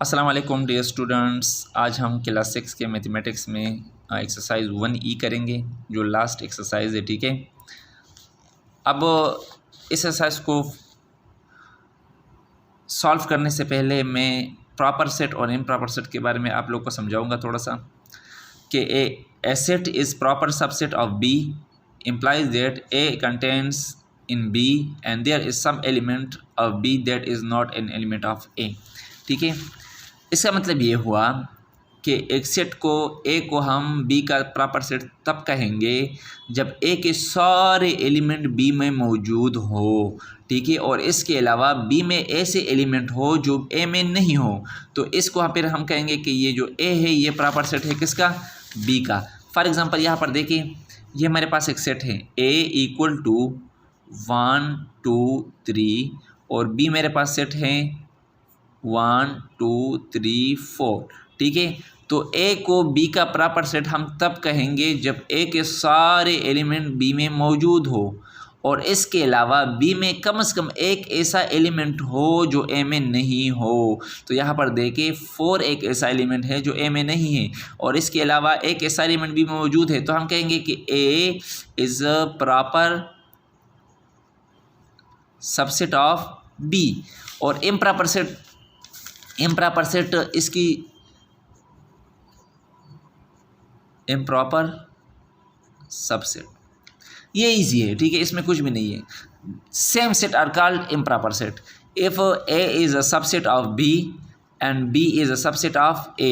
अस्सलाम वालेकुम dear students. आज हम क्लास 6 के मैथमेटिक्स में एक्सरसाइज 1E करेंगे, जो लास्ट एक्सरसाइज है। ठीक है, अब इस एक्सरसाइज को सॉल्व करने से पहले मैं प्रॉपर सेट और इम्प्रॉपर सेट के बारे में आप लोग को समझाऊंगा थोड़ा सा, कि A set is proper subset of B implies that A contains in B and there is some element of B that is not an element of A। ठीक है, इसका मतलब ये हुआ कि एक सेट को A को हम B का प्रॉपर सेट तब कहेंगे जब A के सारे एलिमेंट B में मौजूद हो। ठीक है, और इसके अलावा B में ऐसे एलिमेंट हो जो A में नहीं हो, तो इसको फिर हम कहेंगे कि ये जो A है ये प्रॉपर सेट है किसका? B का। फॉर एग्ज़ाम्पल यहाँ पर देखिए, ये हमारे पास एक सेट है A इक्वल टू 1 2 3 और B मेरे पास सेट है 1 2 3 4। ठीक है, तो A को B का प्रॉपर सेट हम तब कहेंगे जब A के सारे एलिमेंट B में मौजूद हो और इसके अलावा B में कम से कम एक ऐसा एलिमेंट हो जो A में नहीं हो। तो यहाँ पर देखिए 4 एक ऐसा एलिमेंट है जो A में नहीं है और इसके अलावा एक ऐसा एलिमेंट B में मौजूद है, तो हम कहेंगे कि A is a proper subset of B। और इम्प्रॉपर सेट इसकी इम्प्रॉपर सबसेट, ये इजी है। ठीक है, इसमें कुछ भी नहीं है। Same set are called improper set. If A is a subset of B and B is a subset of A,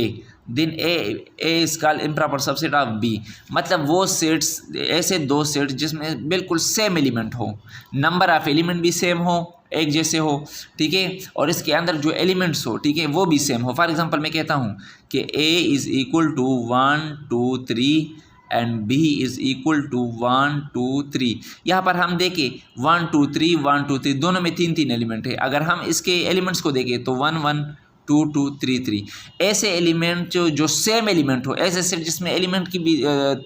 then A is called improper subset of B। मतलब वो सेट्स, ऐसे दो सेट जिसमें बिल्कुल सेम एलिमेंट हो, number of element भी same हो, एक जैसे हो। ठीक है, और इसके अंदर जो एलिमेंट्स हो, ठीक है, वो भी सेम हो। फॉर एग्जांपल मैं कहता हूँ कि A is equal to 1 2 3 and B is equal to 1 2 3। यहाँ पर हम देखें 1 2 3 1 2 3 दोनों में 3 3 एलिमेंट है। अगर हम इसके एलिमेंट्स को देखें तो 1 1 2 2 3 3। ऐसे एलिमेंट जो सेम एलिमेंट हो, ऐसे सेट जिसमें एलिमेंट की भी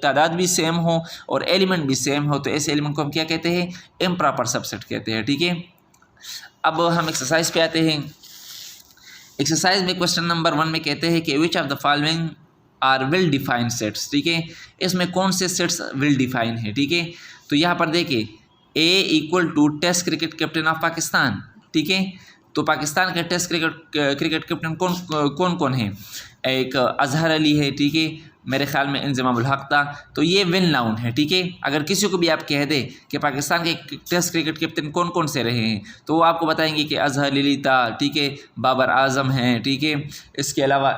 तादाद भी सेम हो और एलिमेंट भी सेम हो, तो ऐसे एलिमेंट को हम क्या कहते हैं? इम्प्रॉपर सबसेट कहते हैं। ठीक है, अब हम एक्सरसाइज पे आते हैं। एक्सरसाइज में क्वेश्चन नंबर 1 में कहते हैं कि which of the following are well defined sets. ठीक है, इसमें कौन से सेट्स वेल डिफाइन है? ठीक है, तो यहाँ पर देखिए A equal to test cricket captain of Pakistan. ठीक है, तो पाकिस्तान के टेस्ट क्रिकेट कैप्टन कौन कौन है? एक अजहर अली है, ठीक है, मेरे ख्याल में इंजमामुल हक था। तो ये वेल नाउन है। ठीक है, अगर किसी को भी आप कह दें कि पाकिस्तान के टेस्ट क्रिकेट कैप्टन कौन कौन से रहे हैं, तो वो आपको बताएंगे कि अजहर अली था, ठीक है, बाबर आजम हैं, ठीक है, इसके अलावा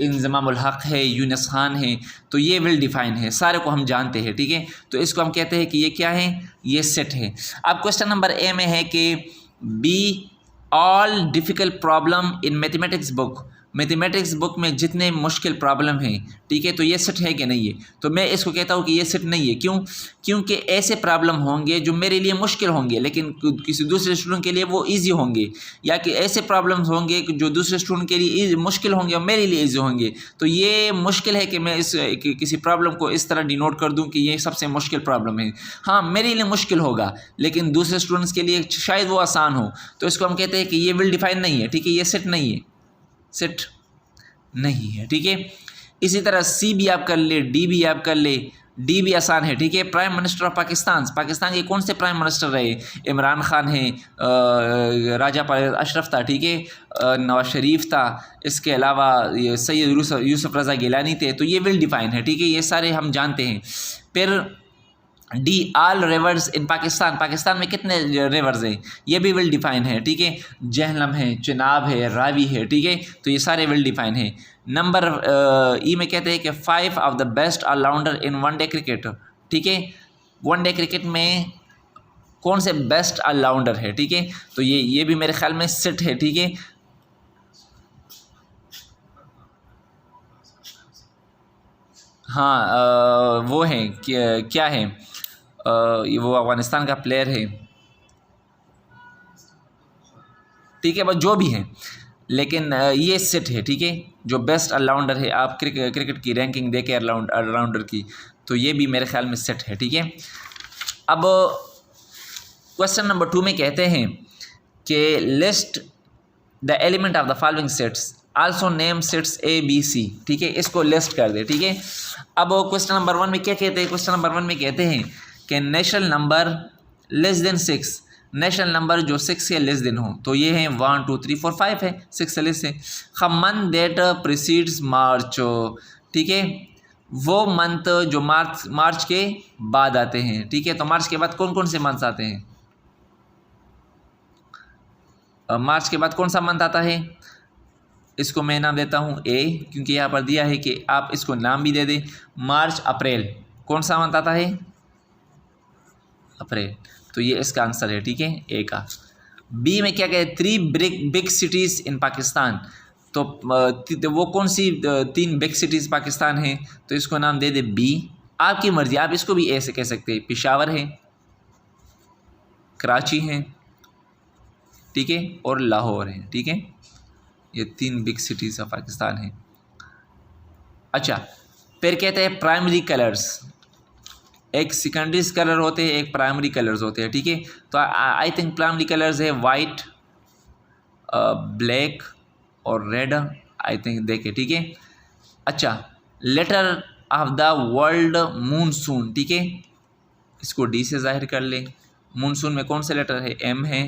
इंजमामुल हक है, यूनुस खान है। तो ये वेल डिफाइन है, सारे को हम जानते हैं। ठीक है, तो इसको हम कहते हैं कि ये क्या है? ये सेट है। अब क्वेश्चन नंबर A में है कि be all difficult problem in mathematics book में जितने मुश्किल प्रॉब्लम हैं, ठीक है, तो ये सेट है कि नहीं है? तो मैं इसको कहता हूँ कि ये सेट नहीं है। क्यों? क्योंकि ऐसे प्रॉब्लम होंगे जो मेरे लिए मुश्किल होंगे लेकिन किसी दूसरे स्टूडेंट के लिए वो इजी होंगे, या कि ऐसे प्रॉब्लम्स होंगे जो दूसरे स्टूडेंट के लिए मुश्किल होंगे और मेरे लिए इजी होंगे। तो ये मुश्किल है कि मैं किसी प्रॉब्लम को इस तरह डिनोट कर दूँ कि ये सबसे मुश्किल प्रॉब्लम है। हाँ, मेरे लिए मुश्किल होगा लेकिन दूसरे स्टूडेंट्स के लिए शायद वो आसान हो, तो इसको हम कहते हैं कि ये वेल डिफाइन नहीं है। ठीक है, ये सेट नहीं है, सेट नहीं है। ठीक है, इसी तरह C भी आप कर ले, D भी आप कर ले। D भी आसान है। ठीक है, प्राइम मिनिस्टर ऑफ पाकिस्तान के कौन से प्राइम मिनिस्टर रहे? इमरान खान है, राजा परवेज़ अशरफ था, ठीक है, नवाज शरीफ था, इसके अलावा ये सैयद यूसुफ रज़ा गिलानी थे। तो ये वेल डिफाइन है। ठीक है, ये सारे हम जानते हैं। फिर D ऑल रिवर्स इन पाकिस्तान में कितने रिवर्स हैं? ये भी वेल डिफाइन है। ठीक है, जहलम है, चिनाब है, रावी है। ठीक है, तो ये सारे वेल डिफाइन है। नंबर E में कहते हैं कि 5 of the best allrounder in one day cricket. ठीक है, वनडे क्रिकेट में कौन से बेस्ट ऑलराउंडर है? ठीक है, तो ये भी मेरे ख्याल में सेट है। ठीक है, हाँ, वो हैं, क्या है, वो अफ़गानिस्तान का प्लेयर है। ठीक है, बस जो भी है, लेकिन ये सेट है। ठीक है, जो बेस्ट ऑलराउंडर है, आप क्रिकेट की रैंकिंग देके ऑलराउंडर की, तो ये भी मेरे ख्याल में सेट है। ठीक है, अब क्वेश्चन नंबर 2 में कहते हैं कि list the element of the following sets. Also name sets A B C, ठीक है, इसको लिस्ट कर दे, ठीक है। अब क्वेश्चन नंबर 1 में क्या कहते हैं, क्वेश्चन नंबर 1 में कहते हैं कि national number less than 6, national number जो 6 से लेस देन हो, तो ये है 1 2 3 4 5 है, 6 से लेस है। मंथ दैट प्रीसीड्स मार्च, ठीक है, वो मंथ जो मार्च के बाद आते हैं, ठीक है। तो मार्च के बाद कौन कौन से मंथ्स आते हैं, मार्च के बाद कौन सा मंथ आता है, इसको मैं नाम देता हूँ ए, क्योंकि यहाँ पर दिया है कि आप इसको नाम भी दे दें। मार्च अप्रैल, कौन सा मंथ आता है, अप्रैल, तो ये इसका आंसर है, ठीक है, ए का। बी में क्या कहते हैं, 3 बिग सिटीज़ इन पाकिस्तान, तो वो कौन सी 3 बिग सिटीज़ पाकिस्तान हैं, तो इसको नाम दे दे बी। आपकी मर्ज़ी, आप इसको भी ए से कह सकते हैं, पेशावर है, कराची है, ठीक है, और लाहौर है, ठीक है, ये 3 बिग सिटीज़ ऑफ पाकिस्तान है। अच्छा, फिर कहते हैं प्राइमरी कलर्स, एक सेकेंडरी कलर होते हैं, एक प्राइमरी कलर्स होते हैं, ठीक है। तो आई थिंक प्राइमरी कलर्स है वाइट, ब्लैक और रेड, आई थिंक देखे, ठीक है। अच्छा, letter of the world monsoon, ठीक है, इसको डी से जाहिर कर ले। मूनसून में कौन से लेटर है, एम है,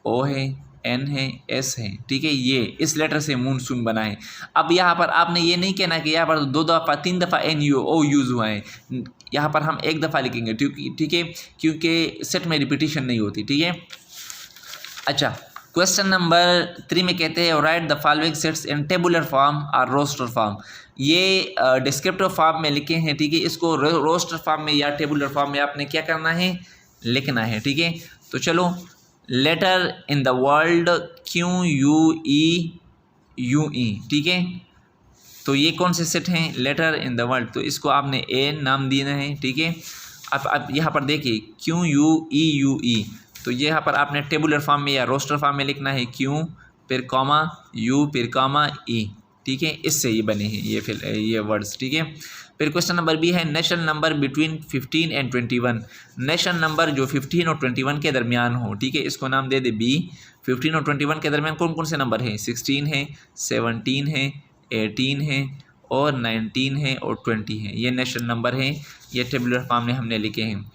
ओ है, एन है, एस है, ठीक है, ये इस लेटर से मूनसून बना है। अब यहाँ पर आपने ये नहीं कहना कि यहाँ पर 2 दफ़ा 3 दफ़ा एन यू ओ यूज़ हुआ है, यहाँ पर हम 1 दफ़ा लिखेंगे, ठीक है, क्योंकि सेट में रिपीटिशन नहीं होती, ठीक है। अच्छा, क्वेश्चन नंबर 3 में कहते हैं right the following sets in tabular form और रोस्टर फॉर्म, ये डिस्क्रिप्टिव फॉर्म में लिखे हैं, ठीक है, इसको रोस्टर फॉर्म में या टेबुलर फॉर्म में आपने क्या करना है, लिखना है, ठीक है। तो चलो, letter in the world QUEUE, ठीक है, तो ये कौन से सेट हैं, लेटर इन द वर्ल्ड, तो इसको आपने ए नाम देना है, ठीक है। अब यहाँ पर देखिए QUEUE, तो ये यहाँ पर आपने टेबुलर फॉर्म में या रोस्टर फॉर्म में लिखना है, Q फिर कॉमा U फिर कॉमा E, ठीक है, इससे ये बने हैं ये वर्ड्स, ठीक है। फिर क्वेश्चन नंबर बी है national number between 15 and 21, national number जो 15 और 21 के दरमियान हो, ठीक है, इसको नाम दे दे बी। 15 और 21 के दरमियान कौन कौन से नंबर हैं, 16 है, 17 है, 18 है और 19 है और 20 है, ये नेशनल नंबर हैं, ये टेबुलर फॉर्म में हमने लिखे हैं।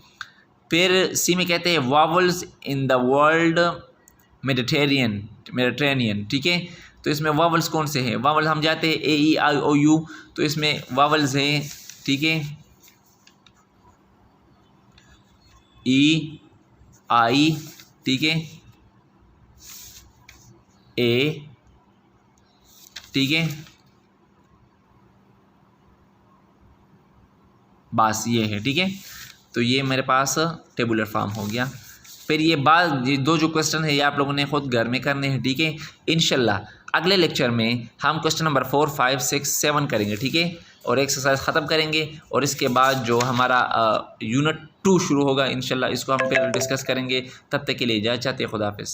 फिर सी में कहते हैं vowels in the world Mediterranean, ठीक है, तो इसमें वावल्स कौन से हैं, वावल हम जाते हैं AEIOU, तो इसमें वावल्स हैं, ठीक है, EI, ठीक है, A, ठीक है, बस ये है, ठीक है। तो ये मेरे पास टेबुलर फॉर्म हो गया। फिर ये दो जो क्वेश्चन है ये आप लोगों ने खुद घर में करने हैं, ठीक है। इंशाल्लाह अगले लेक्चर में हम क्वेश्चन नंबर 4, 5, 6, 7 करेंगे, ठीक है, और एक्सरसाइज ख़त्म करेंगे, और इसके बाद जो हमारा यूनिट 2 शुरू होगा इंशाल्लाह, इसको हम फिर डिस्कस करेंगे। तब तक के लिए इजाज़त चाहते हैं, खुदा हाफिज़।